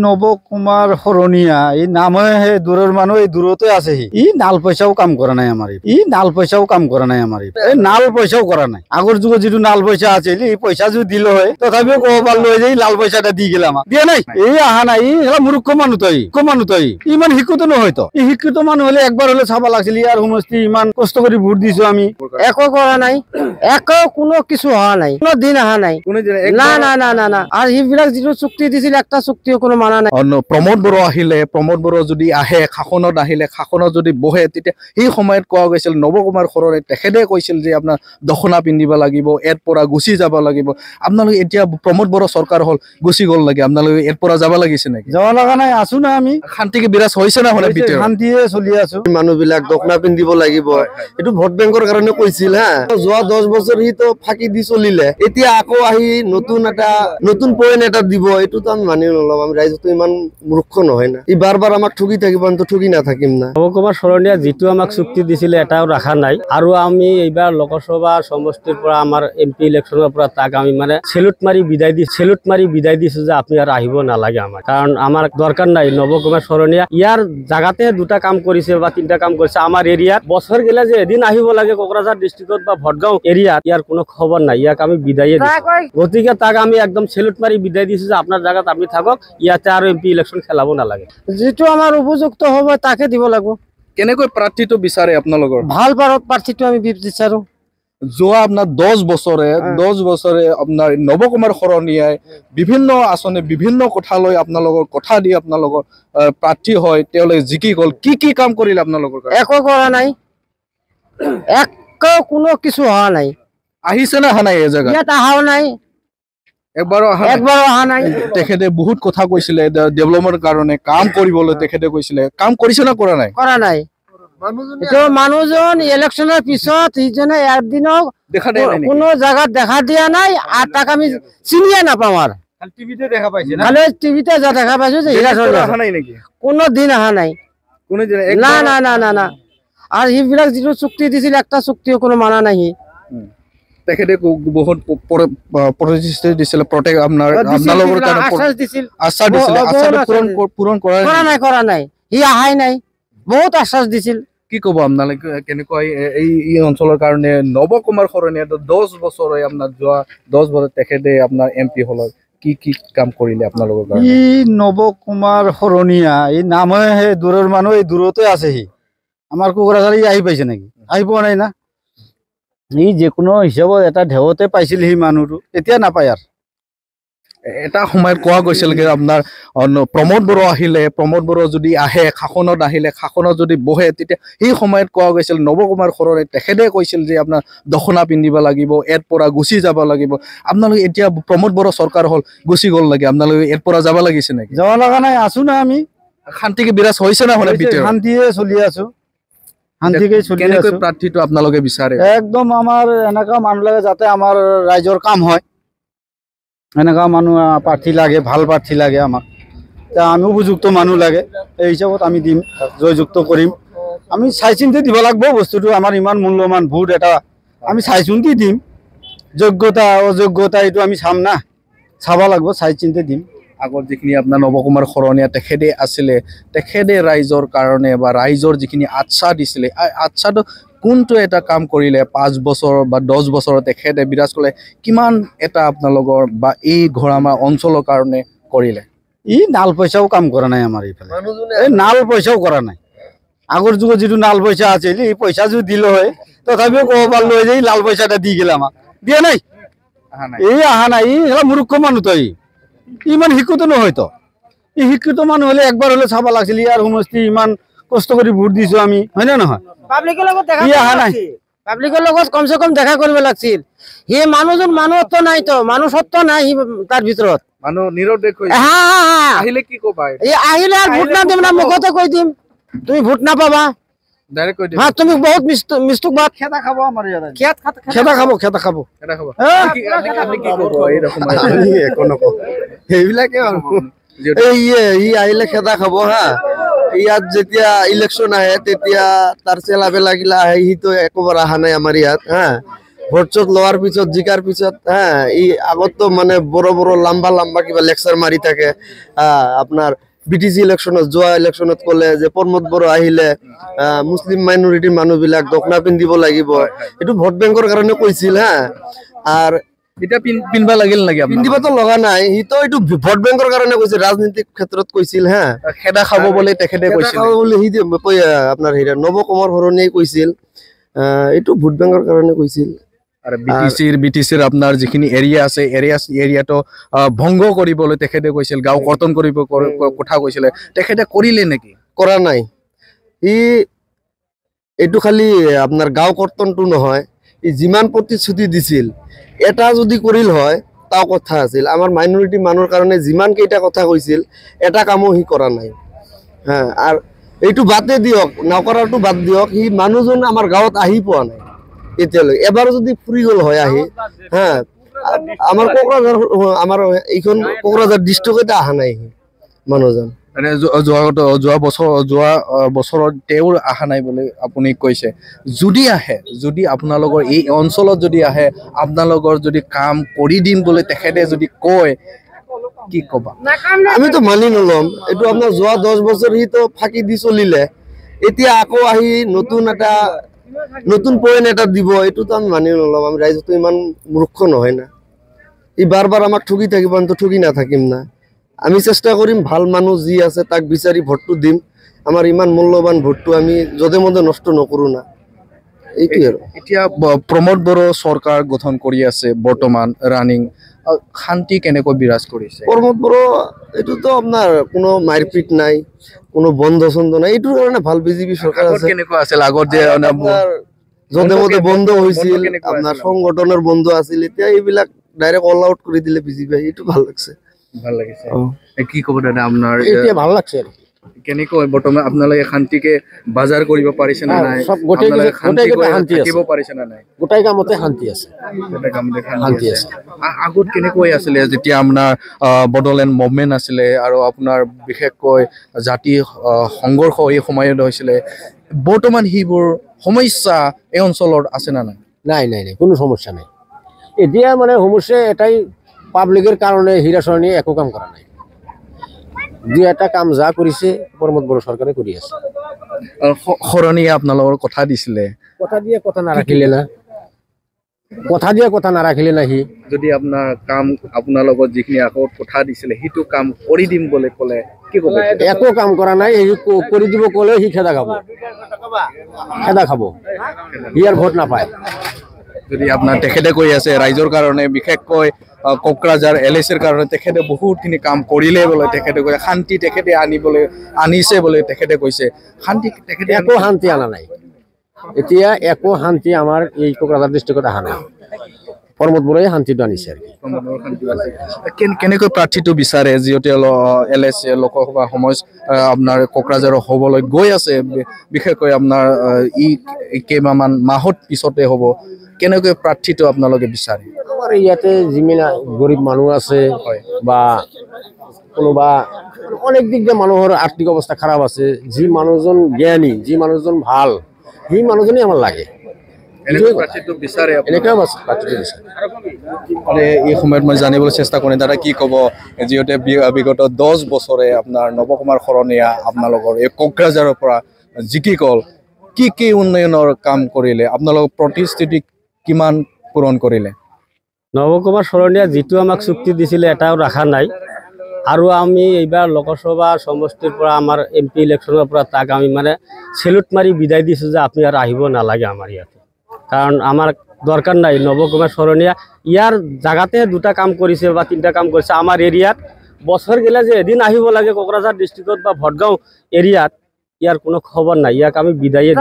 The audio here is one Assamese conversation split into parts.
নবকুমাৰ শৰণীয়া এই নামে হে দূৰৰ মানুহ এই দূৰতে আছে ই নাল পইচাও কাম কৰা নাই আমাৰ ই নাল পইচাও কাম কৰা নাই আমাৰ এই নাল পইচাও কৰা নাই আগৰ যুগত যিটো নাল পইচা আছিল এই পইচা যদি দিল হয় তথাপিও ক'ব পাৰলো যে লাল পইচাটা দি গেল আমাক দিয়া নাই এই আহা নাই ই মূৰ্খ মানুহ তই ইমান শিক্ষিত নহয় তো এই শিক্ষিত মানুহ হলে একবাৰ হলে চাব লাগিছিল ইয়াৰ সমষ্টি ইমান কষ্ট কৰি ভোট দিছো আমি একো কৰা নাই একো কোনো কিছু হোৱা নাই কোনো দিন অহা নাই না না না না না আৰু এইবিলাক যিটো চুক্তি দিছিল একটা চুক্তিও কোনো মানা নাই প্ৰমোদ বড়ো আহিলে প্ৰমোদ বড়ো যদি আহে শাসনত আহিলে শাসনত যদি বহে তেতিয়া সেই সময়ত কোৱা গৈছিল নবকুমাৰ শৰণীয়া তেখেতে কৈছিল যে আপোনাৰ দখনা পিন্ধিব লাগিব এৰ পৰা গুচি যাব লাগিব আপোনালোকে এতিয়া প্ৰমোদ বড়ো চৰকাৰ হল গুচি গ'ল লাগে আপোনালোকে এৰ পৰা যাব লাগিছে নেকি যাব লগা নাই আছো না আমি শান্তিকে বিৰাজ হৈছে না হলে ভিতৰত শান্তিয়ে চলি আছো মানুহবিলাক দখনা পিন্ধিব লাগিব এইটো ভোট বেংকৰ কাৰণে কৈছিল হা যোৱা 10 বছৰ সি তো ফাঁকি দি চলিলে এতিয়া আকৌ আহি নতুন পইণ্ট এটা দিব এইটোতো আমি মানি নলম আমি ৰাইজটো ইমান মূৰ্খ নহয় না ই বাৰ আমাক ঠগি থাকিব আমি তো ঠগি নাথাকিম না নবকুমাৰ শৰণীয়া যিটো আমাক চুক্তি দিছিলে এটাও ৰাখা নাই আৰু আমি এইবাৰ লোকসভা সমষ্টিৰ পৰা আমাৰ এমপি ইলেকশ্যনৰ পৰা তাক আমি মানে চেলুট মাৰি বিদায় দিছো যে আপুনি আৰু আহিব নালাগে আমাৰ কাৰণ আমাৰ দৰকাৰ নাই নবকুমাৰ শৰণীয়া ইয়াৰ জাগাতে দুটা কাম কৰিছে বা তিনটা কাম কৰিছে আমাৰ এৰিয়াত বছৰ গেলে যে এদিন আহিব লাগে কোকৰাঝাৰ ডিষ্ট্ৰিক্টত বা ভটগাঁও এৰিয়াত ইয়াৰ কোনো খবৰ নাই ইয়াক আমি বিদায়ে দিছো গতিকে তাক আমি একদম চেলুট মাৰি বিদায় দিছো যে আপোনাৰ জাগাত আপনি থাকক ইয়াতে আৰু এমপি ইলেকশ্যন খেলাব নালাগে যিটো আমাৰ উপযুক্ত হ'ব তাকে দিব লাগিব কেনেকৈ প্ৰাৰ্থীটো বিচাৰে আপোনালোকৰ ভাল প্ৰাৰ্থীটো আমি বিচাৰো যোৱা আপোনাৰ 10 বছৰে আপোনাৰ নবকুমাৰ শৰণীয়াই বিভিন্ন আঁচনি বিভিন্ন কথা লৈ আপোনালোকৰ কথা দি আপোনালোকৰ প্ৰাৰ্থী হয় তেওঁলোকে জিকি গ'ল কি কাম কৰিলে আপোনালোকৰ একো কৰা নাই একো কোনো কিছু হোৱা নাই আহিছে না অহা নাই এই জেগা ইয়াত অহাও নাই একবাৰো অহা নাই তেখেতে বহুত কথা কৈছিলে ডেভেলপমেন্টৰ কাৰণে কাম কৰিবলৈ তেখেতে কৈছিলে কাম কৰিছে না কৰা নাই মানুহজন ইলেকশ্যনৰ পিছত ইজনে একদিনও কোনো জায়গাত দেখা দিয়া নাই আর তাক আমি চিনিয়ে নাপাওঁ আর টিভিতে দেখা পাইছে না খালি টিভিতে যা দেখা পাইছো যে হীৰা চৰকাৰ অহা নাই নেকি কোনো দিন অহা নাই না না না না না আর এইবিলাক যিটো চুক্তি দিছিল একটা চুক্তিও কোনো মানা নাই তেখেতে বহুত প্ৰতিশ্ৰুতি দিছিল আপোনালোকৰ কাৰণে আশ্বাস দিছিল পূৰণ কৰা নাই সি আহাই নাই বহুত আশ্বাস দিছিল কি কব আপোনালোকে কেনেকৈ এই অঞ্চলৰ কাৰণে নবকুমাৰ শৰণীয়া 10 বছৰ আপোনাৰ যোৱা 10 বছৰ তেখেতে আপোনাৰ এমপি হল কি কাম কৰিলে আপোনালোকৰ কাৰণে ই নবকুমাৰ শৰণীয়া এই নামে হে দূৰৰ মানুহ এই দূৰতে আছে সি আমাৰ কোকৰাঝাৰ আহি পাইছে নেকি আহি পোৱা নাই না ই যিকোনো হিচাপত এটা ঢেউতে পাইছিল সি মানুহটো এতিয়া নাপায় আৰু এটা সময়ত কোৱা গৈছিল যে আপোনাৰ প্ৰমোদ বড়ো আহিলে প্ৰমোদ বড়ো যদি আহে শাসনত আহিলে শাসনত যদি বহে তেতিয়া সেই সময়ত কোৱা গৈছিল নবকুমাৰ শৰণীয়া তেখেতে কৈছিল যে আপোনাৰ দখনা পিন্ধিব লাগিব এৰ পৰা গুচি যাব লাগিব আপোনালোকে এতিয়া প্ৰমোদ বড়ো চৰকাৰ হল গুচি গ'ল লাগে আপোনালোকে এৰ পৰা যাব লাগিছে নেকি যাব লগা নাই আছো না আমি শান্তিকে বিৰাজ হৈছে না হলে ভিতৰত শান্তিয়ে চলি আছো শান্তিকে চলি আছো প্ৰাৰ্থীটো আপোনালোকে বিচাৰে একদম আমাৰ এনেকা মানুহ লাগে যাতে আমাৰ ৰাইজৰ কাম হয় এনেকা মানুহ প্ৰাৰ্থী লাগে ভাল প্ৰাৰ্থী লাগে আমাক আমি উপযুক্ত মানুহ লাগে এই হিচাপত আমি দিম জয়যুক্ত কৰিম আমি চাই চিন্তি দিব লাগিব বস্তুটো আমাৰ ইমান মূল্যৱান ভোট এটা আমি চাই চিন্তি দিম যোগ্যতা অযোগ্যতা এইটো আমি চাম না চাব লাগিব চাই চিন্তি দিম আগত যিখিনি আপোনাৰ নবকুমাৰ শৰণীয়া তেখেতে আছিলে তেখেতে ৰাইজৰ কাৰণে বা ৰাইজৰ যিখিনি আচ্ছা দিছিলে আচ্ছাটো কোনটো এটা কাম কৰিলে 5 বছৰ বা 10 বছৰ তেখেতে বিৰাজ কৰিলে কিমান এটা আপোনালোকৰ বা এই ঘৰামা অঞ্চলৰ কাৰণে কৰিলে ই নাল পইচাও কাম কৰা নাই আমাৰ এইফালে এই নাল পইচাও কৰা নাই আগৰ যুগত যিটো নাল পইচা আছিল এই পইচা যদি দিল হয় তথাপিও ক'ব পাৰলো যে লাল পইচাটা দি গেল আমাক দিয়া নাই এই আহা নাই ই মূৰ্খ মানুহ তই ইমান শিক্ষিত নহয় তো এই শিক্ষিত মানুহ হলে একবাৰ হলে চাব লাগিছিল ইয়াৰ সমষ্টি ইমান কষ্ট কৰি ভোট দিছো আমি হয় না নহয় পাব্লিকৰ লগত কমসে কম দেখা কৰিব লাগিছিল হি মানুহজন মানুহত্ব নাই তো মানুহত্ব নাই তাৰ ভিতৰত মানুহ নিৰদেশ আহিলে কি কবা আহিলে আর ভোট না দিম না মুখতে কৈ দিম তুমি ভোট না পাবা ডাইরেক্ট কৈ দিম হ্যাঁ তুমি বহুত মিষ্টুক বাত খেতা খাব আমাৰ ইয়াত খেতা খাব আপনি কি কব এই রকম এইবিলাকে ই আহিলে খেতা খাব হা ইয়াত যেতিয়া ইলেকশন আহে তেতিয়া তাৰ চেলা বেলা গিলা আহে সি তো একবাৰ অহা নাই আমাৰ ইয়াত হা ভোট চোট লোৱাৰ পিছত জিকাৰ পিছত ই আগত তো মানে বড় বড় লম্বা লম্বা কিবা লেকচাৰ মাৰি থাকে আপোনাৰ বিটিসি ইলেকশনত যোৱা ইলেকশনত কলে যে প্ৰমোদ বড়ো আহিলে মুছলিম মাইনৰিটিৰ মানুহবিলাক দখনা পিন্ধিব লাগিব এইটো ভোট বেংকৰ কাৰণে কৈছিল আৰু এতিয়া পিনবা লাগিল নেকি আপোনাৰ পিন্ধিবতো লগা নাই সিটো এইটো ভোট বেংকৰ কাৰণে কৈছিল ৰাজনীতিক ক্ষেত্ৰত কৈছিল খেদা খাব বুলি তেখেতে কৈছিল খাব বুলি সি আপোনাৰ হেৰি নৱকুমাৰ শৰণীয়ে কৈছিল এইটো ভোট বেংকৰ কাৰণে কৈছিল আৰু বিটিসিৰ আপোনাৰ যিখিনি এৰিয়া আছে এৰিয়াটো ভংগ কৰিবলৈ তেখেতে কৈছিল গাঁও কৰ্তন কৰিব কথা কৈছিল তেখেতে কৰিলে নেকি কৰা নাই ই এইটো খালি আপোনাৰ গাঁও কৰ্তনটো নহয় ই যিমান প্ৰতিশ্ৰুতি দিছিল এটা যদি কৰিল হয় তাও কথা আছিল আমাৰ মাইনৰিটি মানুহৰ কাৰণে যিমান কেইটা কথা কৈছিল এটা কামো সি কৰা নাই আৰু এইটো বাদে দিয়ক নকৰাটো বাদ দিয়ক সি মানুহজন আমাৰ গাঁৱত আহি পোৱা নাই এতিয়ালৈ এবাৰ যদি ফুৰি গ'ল হয় আহি আমাৰ কোকৰাঝাৰ আমাৰ এইখন কোকৰাঝাৰ ডিষ্ট্ৰিক্টতে অহা নাই সি মানুহজন মানে যোৱা বছৰত তেওঁৰ অহা নাই বুলি আপুনি কৈছে যদি আপোনালোকৰ এই অঞ্চলত যদি আহে আপোনালোকৰ যদি কাম কৰি দিম বুলি তেখেতে যদি কয় কি কবা আমিতো মানি নলম এইটো আপোনাৰ যোৱা 10 বছৰ সি তো ফাঁকি দি চলিলে এতিয়া আকৌ আহি নতুন পইণ্ট এটা দিব এইটোতো আমি মানি নলম আমি ৰাইজতো ইমান মূৰ্খ নহয় না ই বাৰ আমাক ঠগি থাকিব আমি ঠগি নাথাকিম না আমি চেষ্টা কৰিম ভাল মানুহ যি আছে তাক বিচাৰি ভোটটো দিম আমাৰ ইমান মূল্যৱান ভোটটো আমি যধে মধে নষ্ট নকৰো না এইটোৱে আৰু এতিয়া প্ৰমোদ বড়ো চৰকাৰ গঠন কৰি আছে বৰ্তমান ৰানিং শান্তি কেনেকৈ বিৰাজ কৰিছে প্ৰমোদ বড়ো এইটোতো আপোনাৰ কোনো মাৰপিট নাই কোনো বন্ধ চন্ধ নাই এইটোৰ কাৰণে ভাল বিজেপি চৰকাৰ আছে কেনেকুৱা আছিল আগত যে যধে মধে বন্ধ হৈছিল আপোনাৰ সংগঠনৰ বন্ধ আছিল এতিয়া এইবিলাক ডাইৰেক্ট অল আউট কৰি দিলে বিজেপি এইটো ভাল লাগিছে কি ক'ব দাদা আপোনাৰ এতিয়া ভাল লাগছে আৰু কেনেকৈ বৰ্তমান আপোনালোকে শান্তিকে বজাৰ কৰিব পাৰিছে না নাই আপোনালোকে শান্তি থাকিব পাৰিছে না নাই গোটাই কামতে শান্তি আছে শান্তি আছে আগত কেনেকৈ আছিলে যেতিয়া আপোনাৰ বডোলেণ্ড মুভমেণ্ট আছিলে আৰু আপোনাৰ বিশেষকৈ জাতি সংঘৰ্ষ এই সময়ত হৈছিলে বৰ্তমান সেইবোৰ সমস্যা এই অঞ্চলত আছে না নাই নাই কোনো সমস্যা নাই এতিয়া মানে সমস্যা এটাই পাব্লিকের কারণে হিরাসরণী একো কাম করা নাই দুই এটা কাম যা কৰিছে প্ৰমোদ বড়ো চৰকাৰে কৰি আছে শৰণীয়ে আপোনালোকৰ কথা দিছিলে কথা দিয়ে কথা নাৰাখিলে না সি যদি আপোনাৰ কাম আপোনালোকৰ যিখিনি আগত কথা দিছিলে সেইটো কাম কৰি দিম বুলি ক'লে কি ক'ব একো কাম কৰা নাই এই কৰি দিব ক'লে সি খেদা খাব ইয়াৰ ভোট নাপায় যদি আপোনাৰ তেখেতে কৈ আছে ৰাইজৰ কাৰণে বিশেষকৈ কোকৰাঝাৰ এলএচিৰ কাৰণে তেখেতে বহুতখিনি কাম কৰিলে বোলে তেখেতে কৈ শান্তি তেখেতে আনিছে বোলে তেখেতে কৈছে শান্তি তেখেতে একো শান্তি আনা নাই এতিয়া একো শান্তি আমাৰ এই কোকৰাঝাৰ ডিষ্ট্ৰিক্টত অহা নাই প্ৰমোদ বড়োই শান্তিটো আনিছে আৰু কেনেকৈ প্ৰাৰ্থীটো বিচাৰে যিহেতু এলএচি লোকসভা আপোনাৰ কোকৰাঝাৰৰ হ'বলৈ গৈ আছে বিশেষকৈ আপোনাৰ কেইমাহমান মাহত পিছতে হ'ব কেনেকৈ প্ৰাৰ্থীটো আপোনালোকে বিচাৰে আমাৰ ইয়াতে যিমান গৰীব মানুহ আছে বা কোনোবা অনেক দিক দিয়ে মানুহৰ আৰ্থিক অৱস্থা খাৰাপ আছে যি মানুহজন জ্ঞানী যি মানুহজন ভাল সেই মানুহজনেই আমাৰ লাগে এই সময়ত মই জানিবলৈ চেষ্টা কৰিম দাদা কি ক'ব যিহেতু বিগত 10 বছৰে আপোনাৰ নৱকুমাৰ শৰণীয়া আপোনালোকৰ এই কোকৰাঝাৰৰ পৰা জিকি গ'ল কি উন্নয়নৰ কাম কৰিলে আপোনালোকৰ প্ৰতিশ্ৰুতি কিমান পূৰণ কৰিলে নৱকুমাৰ শৰণীয়া যিটো আমাক চুক্তি দিছিলে এটাও ৰাখা নাই আৰু আমি এইবাৰ লোকসভা সমষ্টিৰ পৰা আমাৰ এমপি ইলেকশ্যনৰ পৰা তাক আমি মানে চেলুট মাৰি বিদায় দিছোঁ যে আপুনি আৰু আহিব নালাগে আমাৰ ইয়াতে কাৰণ আমাৰ দৰকাৰ নাই নৱকুমাৰ শৰণীয়া ইয়াৰ জাগাতে দুটা কাম কৰিছে বা তিনিটা কাম কৰিছে আমাৰ এৰিয়াত বছৰ গেলে যে এদিন আহিব লাগে কোকৰাঝাৰ ডিষ্ট্ৰিক্টত বা ভটগাঁও এৰিয়াত ইয়াৰ কোনো খবৰ নাই ইয়াক আমি বিদায়ে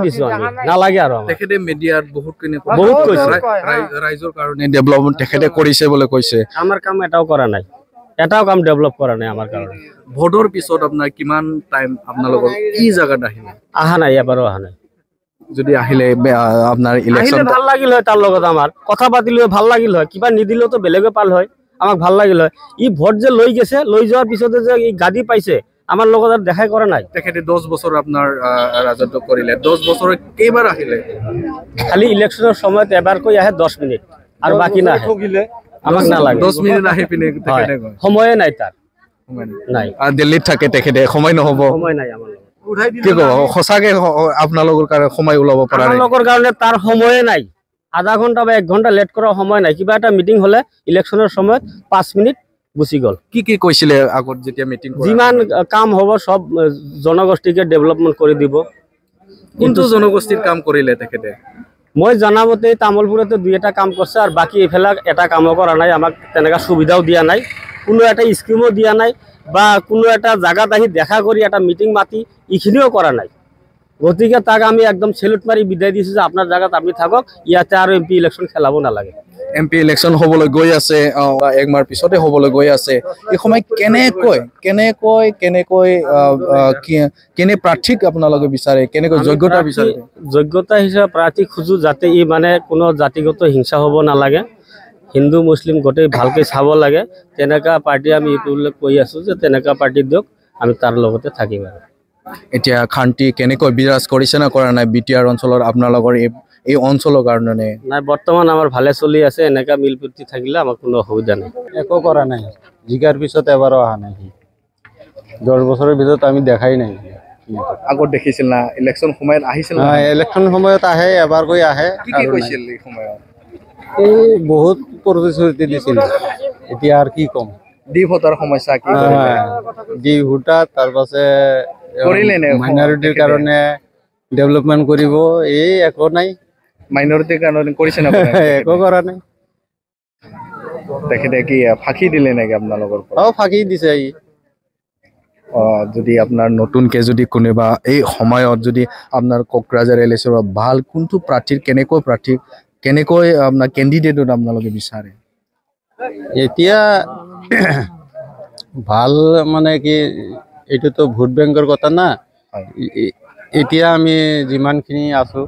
দিছোঁ আমি নালাগে আৰু তেখেতে মিডিয়াত বহুত কৈছে ৰাইজৰ কাৰণে ডেভেলপমেণ্ট তেখেতে কৰিছে বুলি কৈছে আমাৰ কাম এটাও কৰা নাই এটাও কাম ডেভেলপ কৰা নাই আমাৰ কাৰণে ভোটৰ পিছত আপোনাৰ কিমান টাইম আপোনালোকৰ কি জাগাত আহিলে অহা নাই এবাৰো অহা নাই যদি আহিলে আপোনাৰ ইলেকশ্যন ভাল লাগিল হয় তাৰ লগত আমাৰ কথা পাতিলে ভাল লাগিল হয় কিবা নিদিলেও তো বেলেগে পাল হয় আমাক ভাল লাগিল হয় ই ভোট যে লৈ গৈছে লৈ যোৱাৰ পিছতে যে ই গাদী পাইছে আমাৰ লগত আৰু দেখাই কৰা নাই। তেখেতে 10 বছৰ আপোনাৰ ৰাজত্ব কৰিলে, 10 বছৰত কেইবাৰ আহিলে? খালি ইলেকশ্যনৰ সময়ত এবাৰকৈ আহে 10 মিনিট আৰু বাকী নাহে, আমাক নালাগে। 10 মিনিট আহি পিনে হয়, তেখেতে কয় সময়ে নাই তাৰ, নাই আৰু দিল্লীত থাকে তেখেতে, সময় নহ'ব। সময় নাই আমাৰ লগত। কি ক'ব সঁচাকে আপোনালোকৰ কাৰণে সময় ওলাব পৰা নাই? আমালোকৰ কাৰণে তাৰ সময়ে নাই, আধা ঘণ্টা বা 1 ঘণ্টা লেট কৰাৰ সময় নাই। কিবা এটা মিটিং হ'লে ইলেকশ্যনৰ সময়ত 5 মিনিট গুচি গ'ল। কি কৈছিলে আগত যেতিয়া মিটিং কৰা? যিমান কাম হ'ব চব জনগোষ্ঠীকে ডেভেলপমেণ্ট কৰি দিব। কোনটো জনগোষ্ঠীৰ কাম কৰিলে তেখেতে? মই জনামতে তামোলপুৰতে 2-এটা কাম কৰিছে আৰু বাকী এইফালে এটা কামো কৰা নাই। আমাক তেনেকুৱা সুবিধাও দিয়া নাই, কোনো এটা স্কিমো দিয়া নাই বা কোনো এটা জাগাত আহি দেখা কৰি এটা মিটিং মাতি এইখিনিও কৰা নাই। গতিকে তাক আমি একদম চেলুট মাৰি বিদায় দিছোঁ যে আপোনাৰ জাগাত আপুনি থাকক, ইয়াতে আৰু MP ইলেকশ্যন খেলাব নালাগে। MP ইলেকশ্যন হ'বলৈ গৈ আছে, 1 মাহ পিছতে হ'বলৈ গৈ আছে। এই সময় কেনে প্ৰাৰ্থীক আপোনালোকে বিচাৰে, কেনেকৈ যোগ্যতা বিচাৰে? যোগ্যতা হিচাপে প্ৰাৰ্থী খোজো যাতে ই মানে কোনো জাতিগত হিংসা হ'ব নালাগে, হিন্দু মুছলিম গোটেই ভালকৈ চাব লাগে। তেনেকুৱা পাৰ্টি আমি এইটো উল্লেখ কৰি আছোঁ যে তেনেকুৱা পাৰ্টি দিয়ক, আমি তাৰ লগতে থাকিম। আৰু এতিয়া শান্তি কেনেকৈ বিৰাজ কৰিছে না কৰা নাই BTR অঞ্চলৰ আপোনালোকৰ এই অঞ্চলৰ কাৰণে? নাই, বৰ্তমান আমাৰ ভালে চলি আছে। এনেকা মিল প্ৰীতি থাকিলে আমাৰ কোনো অসুবিধা নাই। একো কৰা নাই, জিকাৰ পিছত এবাৰো অহা নাই। 10 বছৰৰ ভিতৰত আমি দেখাই নাই। আগত দেখিছিল না ইলেকশ্যন সময়ত আহিছিল না? ইলেকশ্যন সময়ত আহে, এবাৰকৈ আহে। কি কৈছিল এই সময়ত? এই বহুত প্ৰতিশ্ৰুতি দিছিল, এতিয়া আৰু কি ক'ম। ডি ভোটাৰ সমস্যা কি ডি ভোটাৰ, তাৰপাছে কৰিলে নে? মাইনৰিটিৰ কাৰণে ডেভেলপমেণ্ট কৰিব, এই একো নাই। মাইনৰিটিৰ কাৰণে কৰিছে না? একো কৰা নাই। তেখেতে কি ফাঁকি দিলে নেকি আপোনালোকৰ? ফাঁকি দিছে। যদি আপোনাৰ নতুনকে যদি কোনোবা এই সময়ত যদি আপোনাৰ কোকৰাঝাৰ ইলেকশ্যনৰ ভাল কোনটো প্ৰাৰ্থীৰ কেনেকৈ আপোনাৰ কেণ্ডিডেটত আপোনালোকে বিচাৰে? এতিয়া ভাল মানে কি, এইটোতো ভোট বেংকৰ কথা না। এতিয়া আমি যিমানখিনি আছো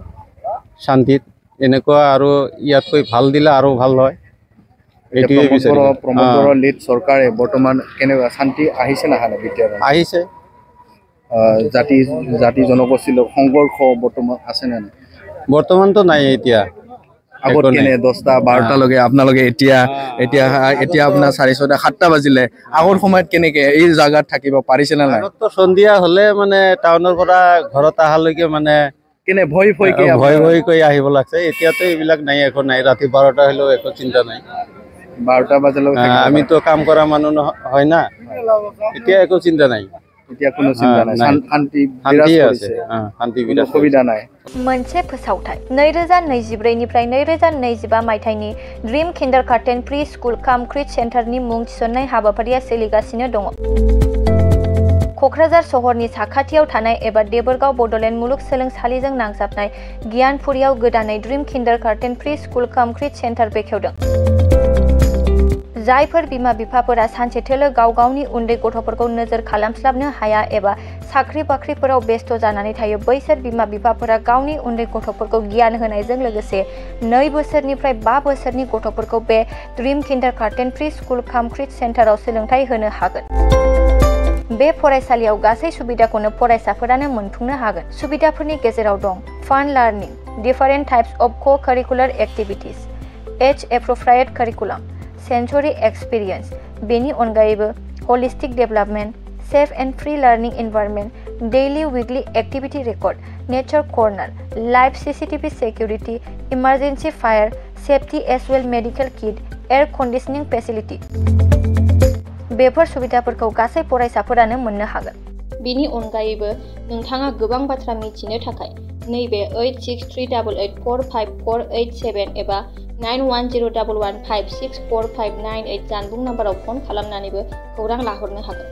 শান্তিত, এনেকুৱা আৰু ইয়াতকৈ ভাল দিলে আৰু ভাল হয়। এইটোৱে বিচাৰিম। প্ৰমোদ বড়োৰ লিড চৰকাৰে বৰ্তমান কেনেকুৱা শান্তি আহিছে না? আহিছে। জাতি জনগোষ্ঠীৰ সংঘৰ্ষ বৰ্তমান আছে নে নাই? বৰ্তমানতো নাই। এতিয়া আগত কেনে 10টা 12টালৈকে আপোনালোকে এতিয়া আপোনাৰ 4:30 7টা বাজিলে, আগৰ সময়ত কেনেকে এই জাগাত থাকিব পাৰিছে নে নাই? সন্ধিয়া হলে মানে টাউনৰ পৰা ঘৰত অহালৈকে মানে কেনে ভয় কৰি আহিব লাগছে। এতিয়াতো এইবিলাক নাই, একো নাই। ৰাতি 12টা হলেও একো চিন্তা নাই। 12টা বাজিলৈকে আমিতো কাম কৰা মানুহ হয় না, এতিয়া একো চিন্তা নাই। এতিয়া কোনো চিন্তা নাই, শান্তি আছে, শান্তি বিৰাজ, সুবিধা নাই। मोनसे फोसावथाय 2024 निफ्राय 2025 मायथाइनि ड्रीम किन्डारगार्टेन प्रि स्कुल काम क्रिट सेन्टारनि मुं थिसननाय हाबाफारिया सोलिगासिनो दङ। क'क्राझार सहरनि साखाथियाव थानाय एबा देबोरगाव बड'लेण्ड मुलुगसोलोंसालिजों नांजाबनाय गियानपुरियाव गोदानै ड्रीम किन्डारगार्टेन प्रि स्कुल काम क्रिट सेन्टार बेखेवदों। जायफोर बिमा बिफाफोरा सानसे थोलो गाव गावनि उन्दै गथ'फोरखौ नोजोर खालामस्लाबनो हाया एबा साख्रि बाख्रिफोराव बेस्थ' जानानै थायो, बैसोर बिमा बिफाफोरा गावनि उन्दै गथ'फोरखौ गियान होनायजों लोगोसे 2 बोसोरनिफ्राय 5 बोसोरनि गथ'फोरखौ बे ड्रीम किन्डारगार्टेन प्रि स्कुल काम क्रिट सेन्टाराव सोलोंथाइ होनो हागोन। बे फरायसालियाव गासै सुबिदाखौनो फरायसाफोरानो मोनफुंनो हागोन। सुबिदाफोरनि गेजेराव दं fun learning, different types of co-curricular activities, age appropriate curriculum, sensory experience, बेनि अनगायैबो holistic development, safe and free learning environment, daily weekly activity record, nature corner, live CCTV security, emergency fire safety as well medical kit, air conditioning facility. Before सुबिदाफोरखौ गासै फरायसाफोरानो मोननो हागोन। बेनि अनगायैबो नोंथाङा गोबां बाथ्रा मिथिनो थाखाय नैबे 8638454887 एबा 9101156459 जानबुं नाम्बाराव फन खालामनानैबो खौरां लाहरनो हागोन।